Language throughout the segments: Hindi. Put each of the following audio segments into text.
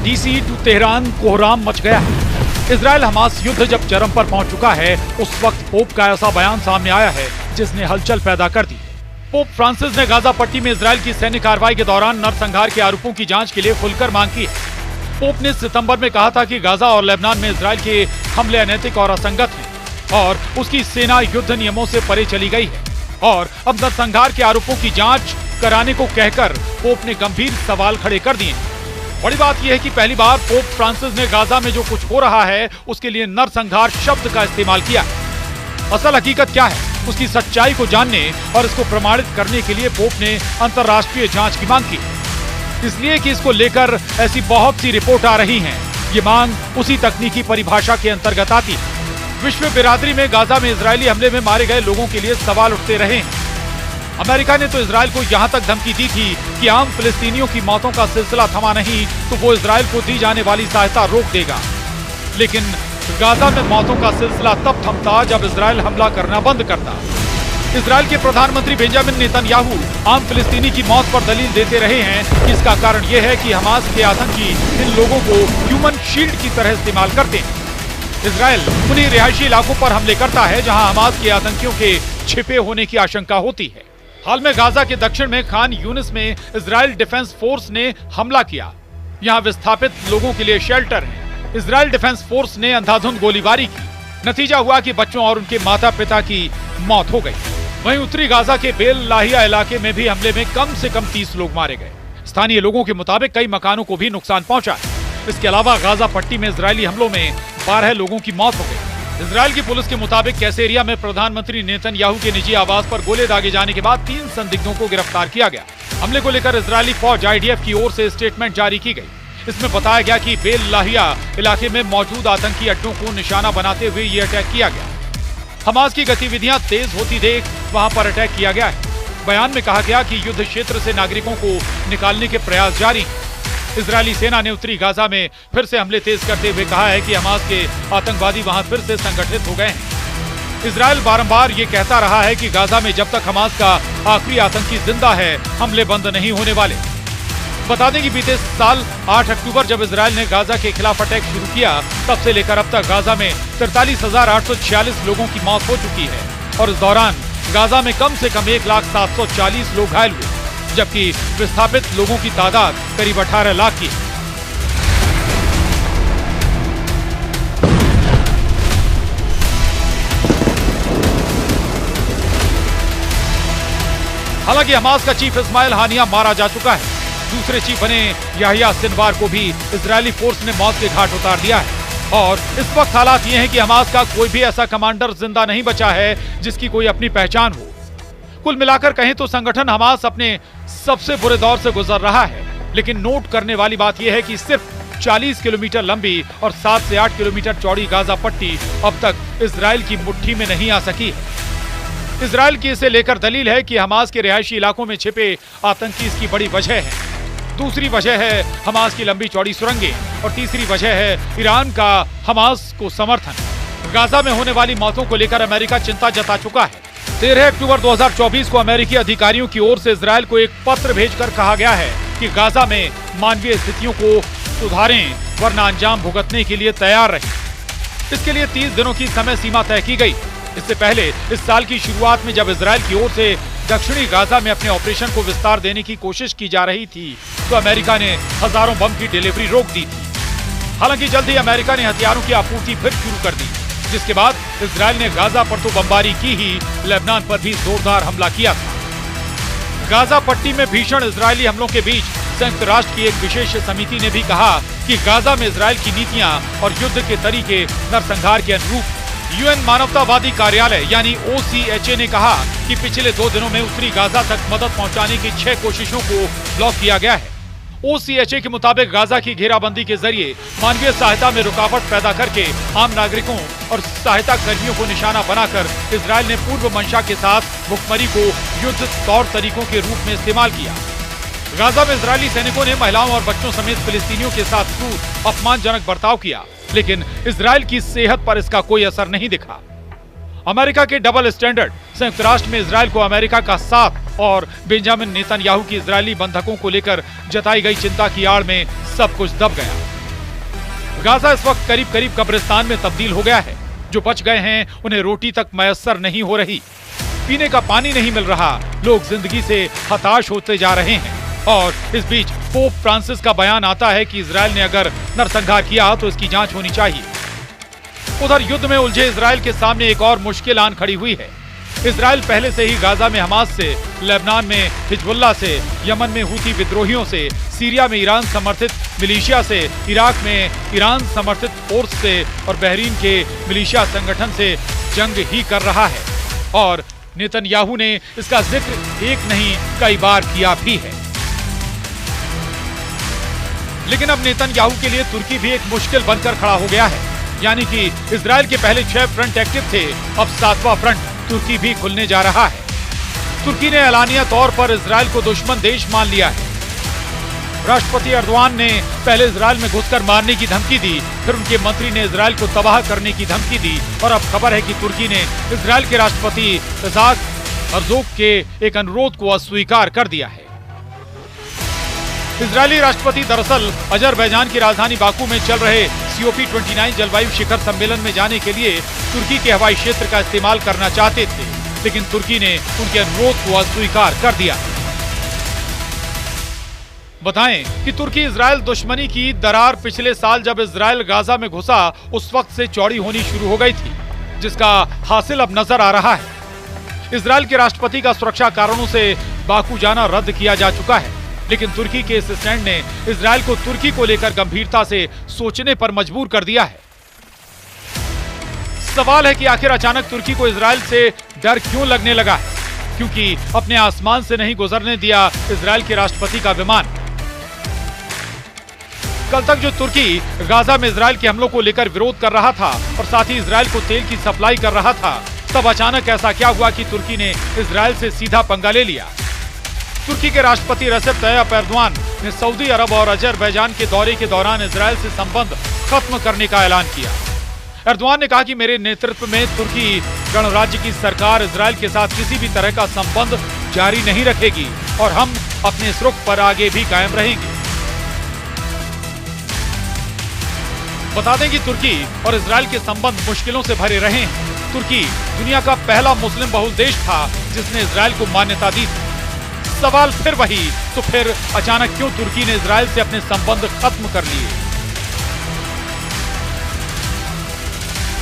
डीसी टू तेहरान कोहराम मच गया है। इजराइल हमास युद्ध जब चरम पर पहुंच चुका है, उस वक्त पोप का ऐसा बयान सामने आया है जिसने हलचल पैदा कर दी। पोप फ्रांसिस ने गाजा पट्टी में इजराइल की सैन्य कार्रवाई के दौरान नरसंहार के आरोपों की जांच के लिए खुलकर मांग की है। पोप ने सितंबर में कहा था कि गाजा और लेबनान में इजराइल के हमले अनैतिक और असंगत हैं और उसकी सेना युद्ध नियमों से परे चली गई है। और अब नरसंहार के आरोपों की जांच कराने को कहकर पोप ने गंभीर सवाल खड़े कर दिए। बड़ी बात यह है कि पहली बार पोप फ्रांसिस ने गाजा में जो कुछ हो रहा है उसके लिए नरसंहार शब्द का इस्तेमाल किया। असल हकीकत क्या है, उसकी सच्चाई को जानने और इसको प्रमाणित करने के लिए पोप ने अंतर्राष्ट्रीय जांच की मांग की, इसलिए कि इसको लेकर ऐसी बहुत सी रिपोर्ट आ रही हैं। ये मांग उसी तकनीकी परिभाषा के अंतर्गत आती है। विश्व बिरादरी में गाजा में इजरायली हमले में मारे गए लोगों के लिए सवाल उठते रहे हैं। अमेरिका ने तो इजराइल को यहां तक धमकी दी थी कि आम फिलिस्तीनियों की मौतों का सिलसिला थमा नहीं तो वो इजराइल को दी जाने वाली सहायता रोक देगा। लेकिन गाजा में मौतों का सिलसिला तब थमता जब इजराइल हमला करना बंद करता। इजराइल के प्रधानमंत्री बेंजामिन नेतन्याहू आम फिलिस्तीनी की मौत पर दलील देते रहे हैं कि इसका कारण यह है कि हमास के आतंकी इन लोगों को ह्यूमन शील्ड की तरह इस्तेमाल करते हैं। इजराइल उन्हीं रिहायशी इलाकों पर हमले करता है जहां हमास के आतंकियों के छिपे होने की आशंका होती है। हाल में गाजा के दक्षिण में खान यूनिस में इजराइल डिफेंस फोर्स ने हमला किया। यहां विस्थापित लोगों के लिए शेल्टर है। इजराइल डिफेंस फोर्स ने अंधाधुंध गोलीबारी की। नतीजा हुआ कि बच्चों और उनके माता पिता की मौत हो गई। वहीं उत्तरी गाजा के बेल लाहिया इलाके में भी हमले में कम से कम 30 लोग मारे गए। स्थानीय लोगों के मुताबिक कई मकानों को भी नुकसान पहुंचा है। इसके अलावा गाजा पट्टी में इजरायली हमलों में 12 लोगों की मौत हो गई। इजराइल की पुलिस के मुताबिक कैसेरिया में प्रधानमंत्री नेतन्याहू के निजी आवास पर गोले दागे जाने के बाद 3 संदिग्धों को गिरफ्तार किया गया। हमले को लेकर इजरायली फौज IDF की ओर से स्टेटमेंट जारी की गई। इसमें बताया गया कि बेल लाहिया इलाके में मौजूद आतंकी अड्डों को निशाना बनाते हुए ये अटैक किया गया। हमास की गतिविधियां तेज होती देख वहां पर अटैक किया गया है। बयान में कहा गया कि युद्ध क्षेत्र से नागरिकों को निकालने के प्रयास जारी हैं। इजरायली सेना ने उत्तरी गाजा में फिर से हमले तेज करते हुए कहा है कि हमास के आतंकवादी वहां फिर से संगठित हो गए हैं। इजराइल बारंबार ये कहता रहा है कि गाजा में जब तक हमास का आखिरी आतंकी जिंदा है, हमले बंद नहीं होने वाले। बता दें कि बीते साल 8 अक्टूबर जब इजराइल ने गाजा के खिलाफ अटैक शुरू किया, तब से लेकर अब तक गाजा में 43,846 लोगों की मौत हो चुकी है और इस दौरान गाजा में कम से कम 1,740 लोग घायल हुए, जबकि विस्थापित लोगों की तादाद करीब 18 लाख की है। हालांकि हमास का चीफ इस्माइल हानिया मारा जा चुका है। दूसरे चीफ बने याहिया सिनवार को भी इजरायली फोर्स ने मौत के घाट उतार दिया है और इस वक्त हालात ये हैं कि हमास का कोई भी ऐसा कमांडर जिंदा नहीं बचा है जिसकी कोई अपनी पहचान हो। कुल मिलाकर कहें तो संगठन हमास अपने सबसे बुरे दौर से गुजर रहा है। लेकिन नोट करने वाली बात यह है कि सिर्फ 40 किलोमीटर लंबी और 7 से 8 किलोमीटर चौड़ी गाजा पट्टी अब तक इजराइल की मुट्ठी में नहीं आ सकी है। इजराइल की इसे लेकर दलील है कि हमास के रिहायशी इलाकों में छिपे आतंकी इसकी बड़ी वजह है। दूसरी वजह है हमास की लंबी चौड़ी सुरंगें और तीसरी वजह है ईरान का हमास को समर्थन। गाजा में होने वाली मौतों को लेकर अमेरिका चिंता जता चुका है। 13 अक्टूबर 2024 को अमेरिकी अधिकारियों की ओर से इजराइल को एक पत्र भेजकर कहा गया है कि गाजा में मानवीय स्थितियों को सुधारें वरना अंजाम भुगतने के लिए तैयार रहें। इसके लिए 30 दिनों की समय सीमा तय की गई। इससे पहले इस साल की शुरुआत में जब इजराइल की ओर से दक्षिणी गाजा में अपने ऑपरेशन को विस्तार देने की कोशिश की जा रही थी तो अमेरिका ने हजारों बम की डिलीवरी रोक दी थी। हालांकि जल्द ही अमेरिका ने हथियारों की आपूर्ति फिर शुरू कर दी, जिसके बाद इजराइल ने गाजा पर तो बमबारी की ही, लेबनान पर भी जोरदार हमला किया था। गाजा पट्टी में भीषण इजरायली हमलों के बीच संयुक्त राष्ट्र की एक विशेष समिति ने भी कहा कि गाजा में इजराइल की नीतियां और युद्ध के तरीके नरसंहार के अनुरूप। UN मानवतावादी कार्यालय यानी OCHA ने कहा कि पिछले 2 दिनों में उत्तरी गाजा तक मदद पहुंचाने की 6 कोशिशों को ब्लॉक किया गया है। OCHA के मुताबिक गाजा की घेराबंदी के जरिए मानवीय सहायता में रुकावट पैदा करके आम नागरिकों और सहायता कर्मियों को निशाना बनाकर इजराइल ने पूर्व मंशा के साथ भुखमरी को युद्ध तौर तरीकों के रूप में इस्तेमाल किया। गाजा में इजरायली सैनिकों ने महिलाओं और बच्चों समेत फिलिस्तीनियों के साथ क्रूर अपमानजनक बर्ताव किया, लेकिन इजराइल की सेहत पर इसका कोई असर नहीं दिखा। अमेरिका के डबल स्टैंडर्ड, संयुक्त राष्ट्र में इजराइल को अमेरिका का साथ और बेंजामिन नेतन्याहू की इजरायली बंधकों को लेकर जताई गई चिंता की आड़ में सब कुछ दब गया। गाजा इस वक्त करीब करीब कब्रिस्तान में तब्दील हो गया है। जो बच गए हैं उन्हें रोटी तक मयस्सर नहीं हो रही, पीने का पानी नहीं मिल रहा, लोग जिंदगी से हताश होते जा रहे हैं। और इस बीच पोप फ्रांसिस का बयान आता है कि इजराइल ने अगर नरसंहार किया तो इसकी जांच होनी चाहिए। उधर युद्ध में उलझे इजराइल के सामने एक और मुश्किल आन खड़ी हुई है। इजराइल पहले से ही गाजा में हमास से, लेबनान में हिजबुल्लाह से, यमन में हूती विद्रोहियों से, सीरिया में ईरान समर्थित मिलिशिया से, इराक में ईरान समर्थित फोर्स से और बहरीन के मिलिशिया संगठन से जंग ही कर रहा है। और नेतन्याहू ने इसका जिक्र एक नहीं कई बार किया भी है। लेकिन अब नेतन्याहू के लिए तुर्की भी एक मुश्किल बनकर खड़ा हो गया है। यानी कि इजराइल के पहले 6 फ्रंट एक्टिव थे, अब 7वां फ्रंट तुर्की भी खुलने जा रहा है। तुर्की ने एलानिया तौर पर इजराइल को दुश्मन देश मान लिया है। राष्ट्रपति एर्दोआन ने पहले इजराइल में घुसकर मारने की धमकी दी, फिर उनके मंत्री ने इजराइल को तबाह करने की धमकी दी और अब खबर है कि तुर्की ने इजराइल के राष्ट्रपति इसाक हर्जोग के एक अनुरोध को अस्वीकार कर दिया है। इजरायली राष्ट्रपति दरअसल अजरबैजान की राजधानी बाकू में चल रहे COP29 जलवायु शिखर सम्मेलन में जाने के लिए तुर्की के हवाई क्षेत्र का इस्तेमाल करना चाहते थे, लेकिन तुर्की ने उनके अनुरोध को अस्वीकार कर दिया। बताएं कि तुर्की इजराइल दुश्मनी की दरार पिछले साल जब इजराइल गाजा में घुसा उस वक्त से चौड़ी होनी शुरू हो गई थी, जिसका हासिल अब नजर आ रहा है। इजराइल के राष्ट्रपति का सुरक्षा कारणों से बाकू जाना रद्द किया जा चुका है, लेकिन तुर्की के इस स्टैंड ने इजराइल को तुर्की को लेकर गंभीरता से सोचने पर मजबूर कर दिया है। सवाल है कि आखिर अचानक तुर्की को इजराइल से डर क्यों लगने लगा है, क्योंकि अपने आसमान से नहीं गुजरने दिया इजराइल के राष्ट्रपति का विमान। कल तक जो तुर्की गाजा में इजराइल के हमलों को लेकर विरोध कर रहा था और साथ ही इजराइल को तेल की सप्लाई कर रहा था, तब अचानक ऐसा क्या हुआ कि तुर्की ने इजराइल से सीधा पंगा ले लिया। तुर्की के राष्ट्रपति रेसेप तय्यप एर्दोआन ने सऊदी अरब और अजरबैजान के दौरे के दौरान इजराइल से संबंध खत्म करने का ऐलान किया। एर्दोआन ने कहा कि मेरे नेतृत्व में तुर्की गणराज्य की सरकार इजराइल के साथ किसी भी तरह का संबंध जारी नहीं रखेगी और हम अपने इस रुख पर आगे भी कायम रहेंगे। बता दें कि तुर्की और इजराइल के संबंध मुश्किलों से भरे रहे हैं। तुर्की दुनिया का पहला मुस्लिम बहुल देश था जिसने इजराइल को मान्यता दी थी। सवाल फिर वही, तो फिर अचानक क्यों तुर्की ने इजराइल से अपने संबंध खत्म कर लिए?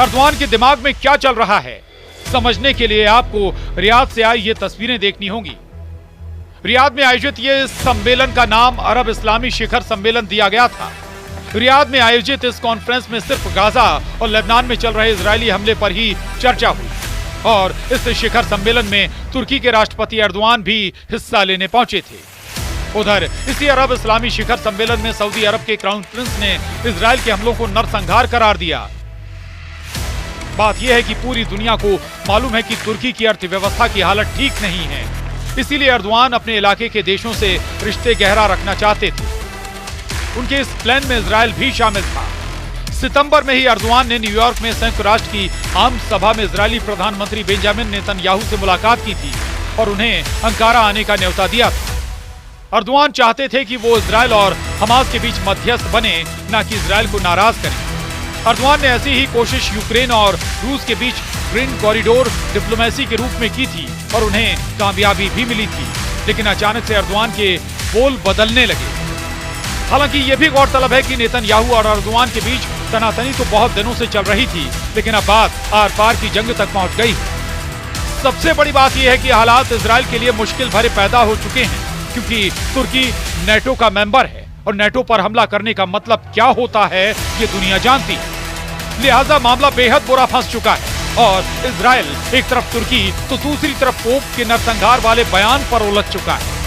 एर्दोआन के दिमाग में क्या चल रहा है, समझने के लिए आपको रियाद से आई ये तस्वीरें देखनी होंगी। रियाद में आयोजित ये सम्मेलन का नाम अरब इस्लामी शिखर सम्मेलन दिया गया था। रियाद में आयोजित इस कॉन्फ्रेंस में सिर्फ गाजा और लेबनान में चल रहे इजरायली हमले पर ही चर्चा हुई और इस शिखर सम्मेलन में तुर्की के राष्ट्रपति एर्दोआन भी हिस्सा लेने पहुंचे थे। उधर इसी अरब इस्लामी शिखर सम्मेलन में सऊदी अरब के क्राउन प्रिंस ने इजराइल के हमलों को नरसंहार करार दिया। बात यह है कि पूरी दुनिया को मालूम है कि तुर्की की अर्थव्यवस्था की हालत ठीक नहीं है, इसीलिए एर्दोआन अपने इलाके के देशों से रिश्ते गहरा रखना चाहते थे। उनके इस प्लान में इजराइल भी शामिल था। सितंबर में ही एर्दोआन ने न्यूयॉर्क में संयुक्त राष्ट्र की आम सभा में इजरायली प्रधानमंत्री बेंजामिन नेतन्याहू से मुलाकात की थी और उन्हें अंकारा आने का न्योता दिया था। एर्दोआन चाहते थे कि वो इजराइल और हमास के बीच मध्यस्थ बने, न कि इजराइल को नाराज करें। एर्दोआन ने ऐसी ही कोशिश यूक्रेन और रूस के बीच ग्रीन कॉरिडोर डिप्लोमेसी के रूप में की थी और उन्हें कामयाबी भी मिली थी, लेकिन अचानक से एर्दोआन के बोल बदलने लगे। हालांकि ये भी गौरतलब है कि नेतन्याहू और एर्दोआन के बीच तनातनी तो बहुत दिनों से चल रही थी, लेकिन अब बात आर पार की जंग तक पहुंच गई। सबसे बड़ी बात यह है कि हालात इजराइल के लिए मुश्किल भरे पैदा हो चुके हैं, क्योंकि तुर्की नेटो का मेंबर है और नेटो पर हमला करने का मतलब क्या होता है ये दुनिया जानती है। लिहाजा मामला बेहद बुरा फंस चुका है और इजराइल एक तरफ तुर्की तो दूसरी तरफ पोप के नरसंहार वाले बयान पर उलझ चुका है।